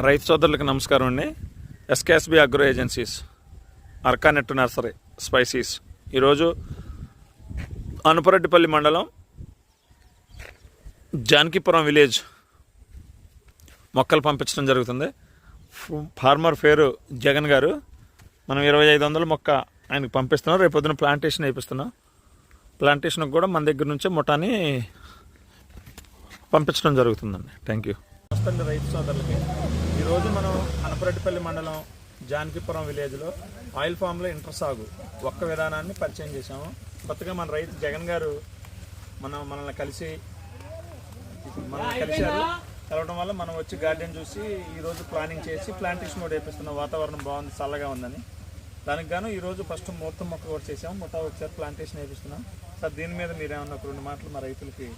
రైతు సోదరులకు నమస్కారం అండి. ఎస్కేఎస్బి అగ్రో ఏజెన్సీస్ అర్కానెట్ నర్సరీ స్పైసీస్ ఈరోజు అనుపరెడ్డిపల్లి మండలం జానకీపురం విలేజ్ మొక్కలు పంపించడం జరుగుతుంది. ఫార్మర్ పేరు జగన్ గారు. మనం 2500 మొక్క ఆయనకు పంపిస్తున్నాం. రేపు పొద్దున ప్లాంటేషన్ వేయిస్తున్నాం. ప్లాంటేషన్కి కూడా మన దగ్గర నుంచే ముఠాని పంపించడం జరుగుతుందండి. Thank you. నమస్తే రైతు సోదరులకి. ఈరోజు మనం అనపరెడ్డిపల్లి మండలం జానకీపురం విలేజ్లో ఆయిల్ ఫామ్లో ఇంటర్ సాగు ఒక్క విధానాన్ని పరిచయం చేశాము. కొత్తగా మన రైతు జగన్ గారు మనల్ని కలిశారు. కలవడం వల్ల మనం వచ్చి గార్డెన్ చూసి ఈరోజు ప్లానింగ్ చేసి ప్లాంటేషన్ కూడా వేపిస్తున్నాం. వాతావరణం బాగుంది, చల్లగా ఉందని. దానికి గాను ఈరోజు ఫస్ట్ ముహూర్తం మొక్క కూడా చేసాము. ముఠా వచ్చారు, ప్లాంటేషన్ వేపిస్తున్నాం. సార్, దీని మీద మీరేమన్నా ఒక 2 మాటలు మా రైతులకి.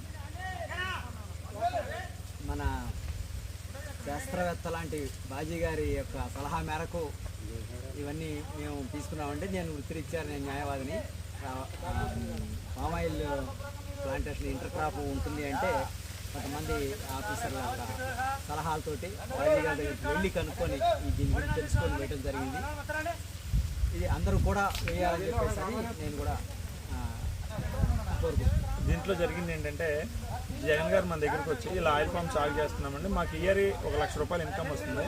మన శాస్త్రవేత్త లాంటి బాజీ గారి యొక్క సలహా మేరకు ఇవన్నీ మేము తీసుకున్నామంటే, నేను వృత్తిరీత్యా నేను న్యాయవాదిని. పామాయిల్ ప్లాంటేషన్ ఇంటర్ క్రాప్ ఉంటుంది అంటే కొంతమంది ఆఫీసర్ల సలహాలతోటి బాజీ గారి దగ్గరికి వెళ్ళి కనుక్కొని దీని గురించి తెలుసుకొని వేయడం జరిగింది. ఇది అందరూ కూడా వేయాలని చెప్పేసి నేను కూడా కోరుకుంటున్నాను. దీంట్లో జరిగింది ఏంటంటే, జగన్ గారు మన దగ్గరికి వచ్చి ఇలా ఆయిల్ ఫామ్ సాగు చేస్తున్నామండి, మాకు ఇయర్ 1 లక్ష రూపాయలు ఇన్కమ్ వస్తుంది,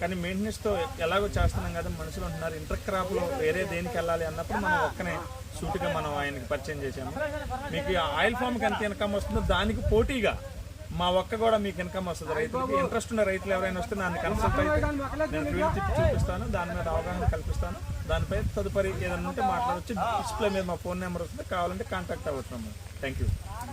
కానీ మెయింటెనెన్స్తో ఎలాగో చేస్తున్నాం కదా, మనుషులు ఉంటున్నారు, ఇంటర్ క్రాప్లో వేరే దేనికి వెళ్ళాలి అన్నప్పుడు మనం ఒక్కనే సూటిగా మనం ఆయనకి పరిచయం చేశాము. మీకు ఆయిల్ ఫామ్కి ఎంత ఇన్కమ్ వస్తుందో దానికి పోటీగా మా ఒక్క కూడా మీకు ఇన్కమ్ వస్తుంది. రైతులకి ఇంట్రెస్ట్ ఉన్న రైతులు ఎవరైనా వస్తే నన్ను కన్సల్ట్ అయితే నేను ఫీల్డ్ తిప్పి చూపిస్తాను, దాని మీద అవగాహన కల్పిస్తాను. దానిపై తదుపరి ఏదైనా ఉంటే మాట్లాడవచ్చు. డిస్ప్లే మీద మా ఫోన్ నెంబర్ వస్తుంది, కావాలంటే కాంటాక్ట్ అవ్వచ్చు. Thank you.